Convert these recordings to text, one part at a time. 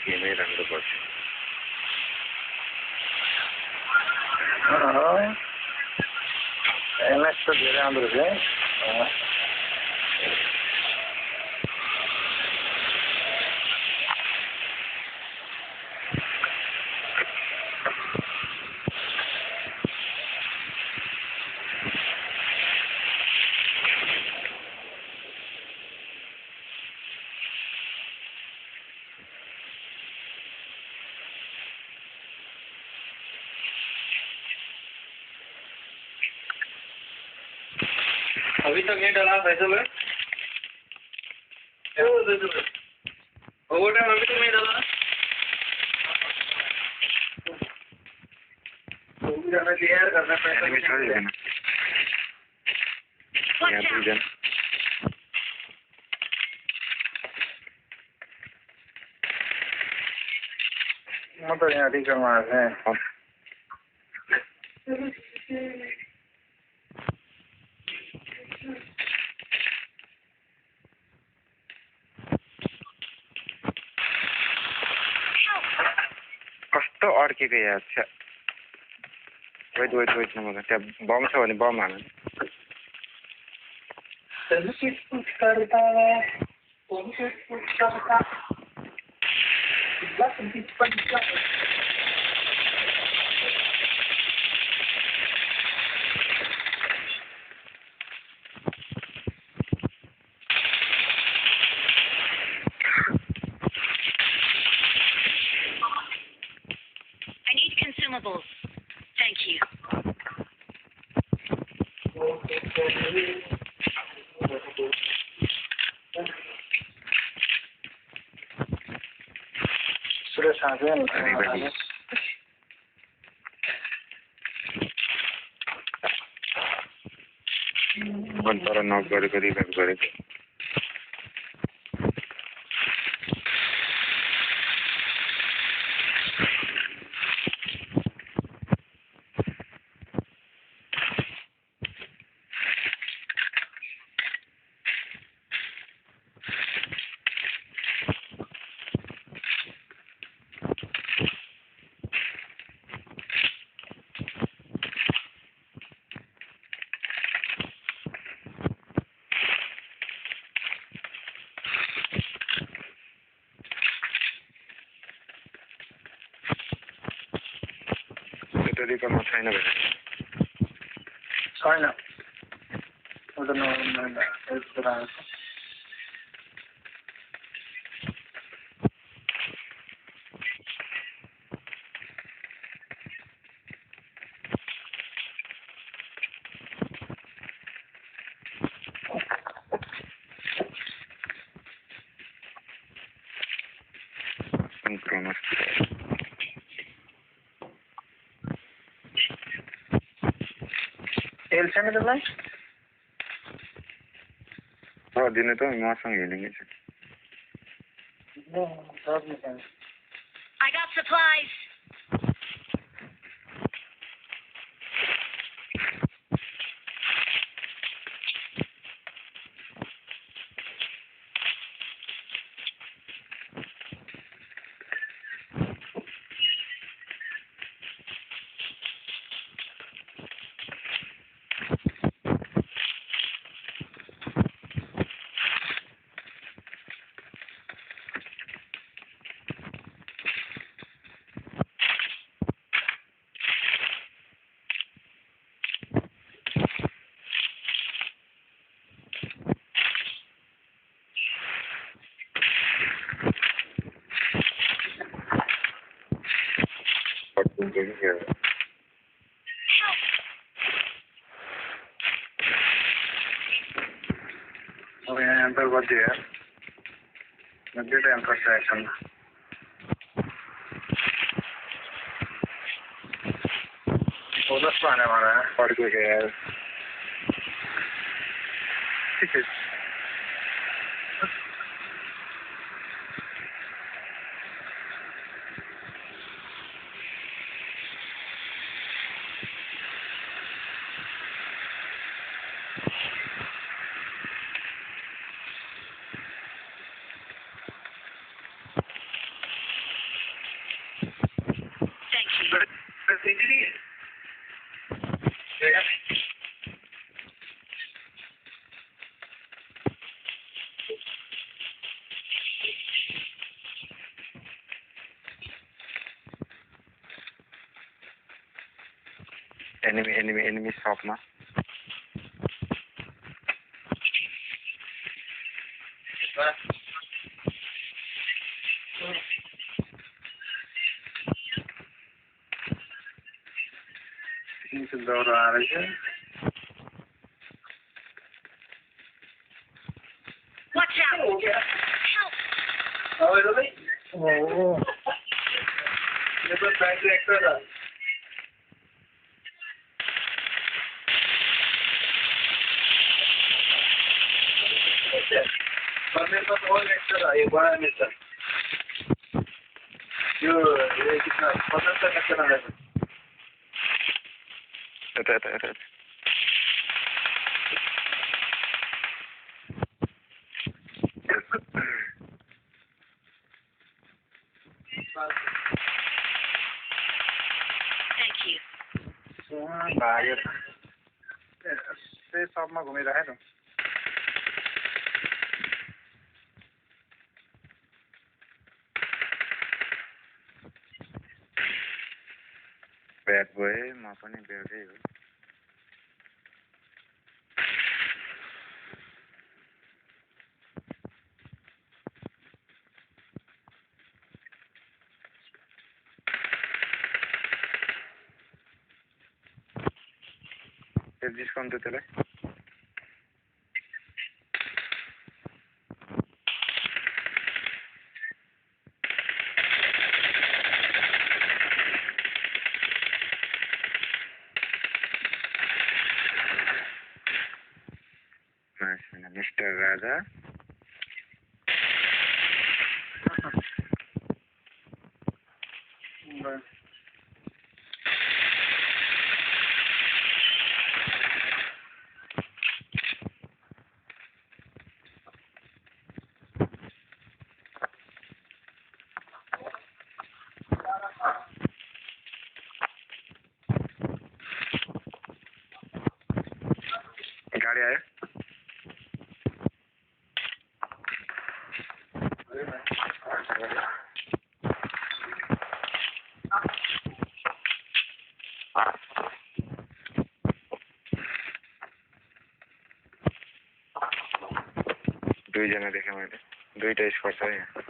ini രണ്ട് bus next धेरै आउँदो रहेछ अभी तक नहीं डाला फैसल है ओवर टाइम अभी तक नहीं डाला जाना क्लियर करना पैसा में छोड़ देना यहाँ पे जाना म त यहाँ रिकलमा आएँ कस्तो अड्केको यार छ वेट नमगा त्यहाँ बम छ भने बम हाल्नु I need consumables. Thank you. Suresh आजन तर नक गरेको रिभाइभ गरेको रिकलमा छैन भने छैन म त नआएको तेल छैन त्यसलाई दिनु त मसँग हेलिङ छ I got supplies. अब यहाँ एंटर कर दिया नब्बे टाइम कर सेक्शन बोनस आने वाला है पढ़ के गया ठीक है एनिमी शपमा दौरा आ रही है। Watch out! हो गया Help! और भाई ओह ये तो बैक ट्रैक्टर था और मेरे पास और ट्रैक्टर था एक बड़ा मिलता जो ये कितना 75 ट्रैक्टर आ रहा है यता Thank you. भाग्यो त्यही सबमा घुमिरहेको त ब्याड गएँ म पनि ब्याडै हो डिस्काउन्ट त त्यसलाई मिस्टर राजा गाडी आयो दुईजना देखेँ मैले दुईटा स्क्वाड छ यहाँ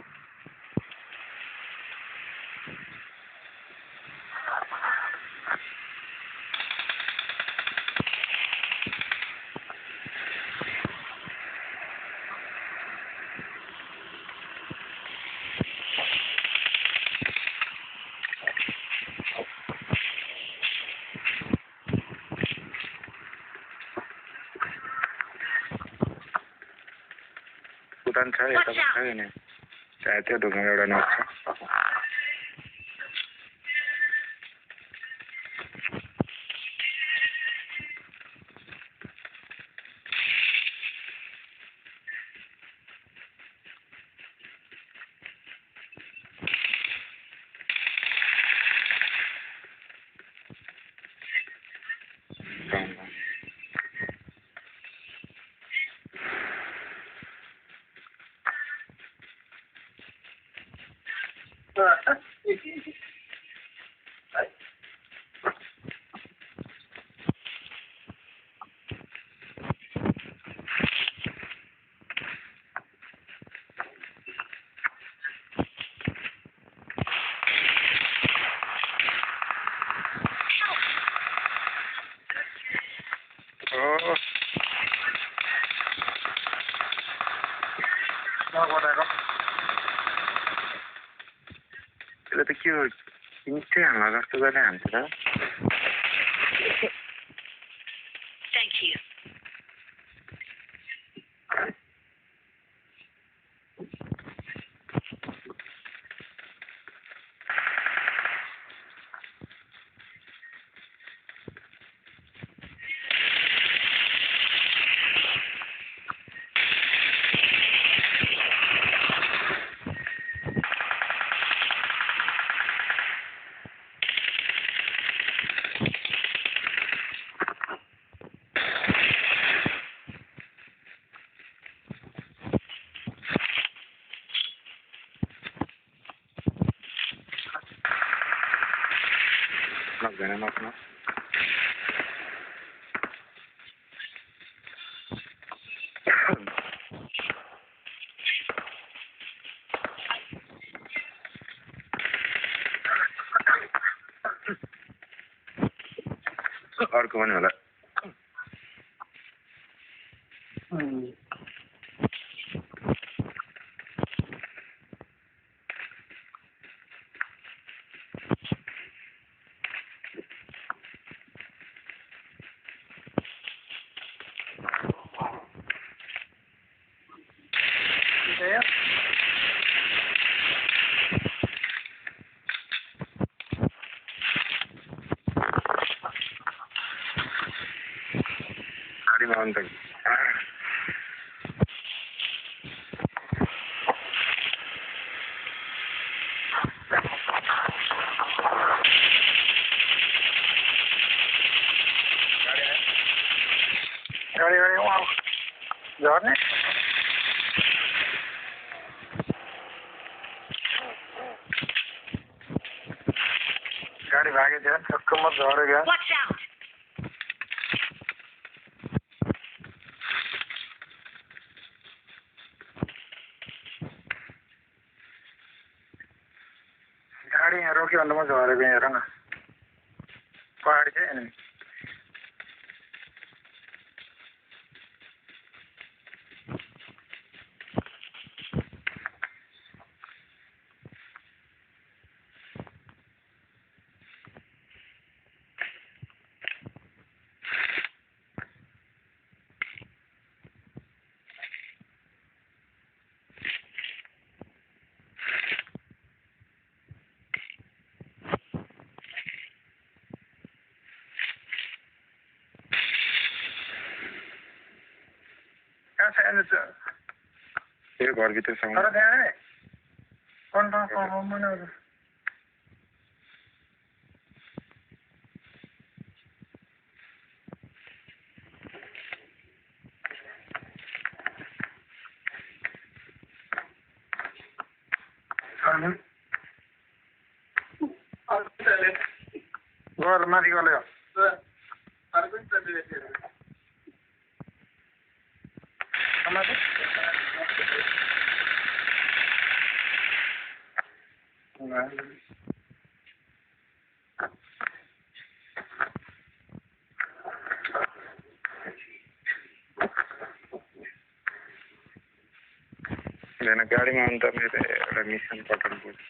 कुदान छ यता पनि छ नि सायद त्यो ढुङ्गामा एउटा नक छ त्यसले त के हो निश्चय हाल्न जस्तो गर्ने हान्छ त Thank you. नक्दैन नक्न अर्को पनि होला गाडीमा अन्त गाडी वहाँ झर्ने गाडी भागे थियो ठक्क म झरेको गयो Watch out! गाडी यहाँ रोक्यो भने म झरेको हेर न पहाडी चाहिँ नि कहाँ छ अहिले चाहिँ त्यो घरभित्र सँग तर त्यहाँ नि कुन ठाउँ मैले घर माथि गयो गाडीमा अन्त मेरो एउटा मिसन पठाउनु पर्छ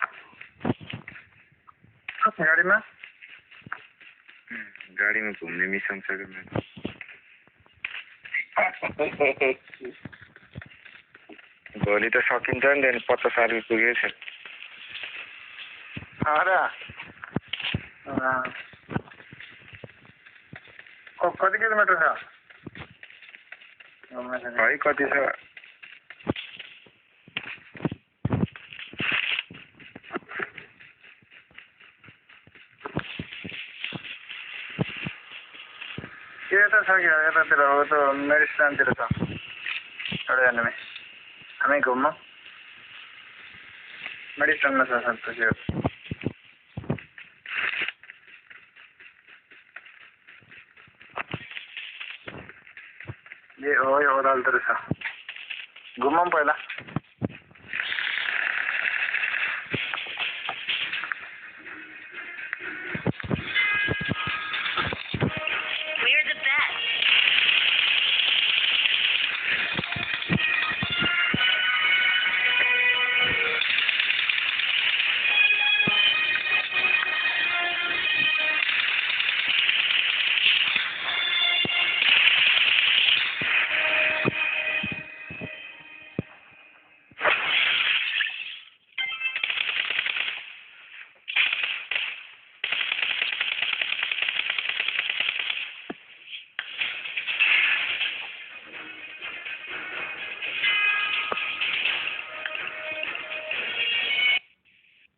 गाडीमा गाडीमा घुम्ने मिसन छ कि मेरो भोलि त सकिन्छ नि त्यहाँदेखि 50 रुपियाँ पुगेको छ कति किलोमिटर छ है कति छ यता छ क्या यतातिर हो त मेरिस्टानतिर छ एउटा हेर्ने हामी घुम्नु मेरिस्टानमा छ सन्तोष ए हो यो ओह्रालोतिर छ घुमौँ पहिला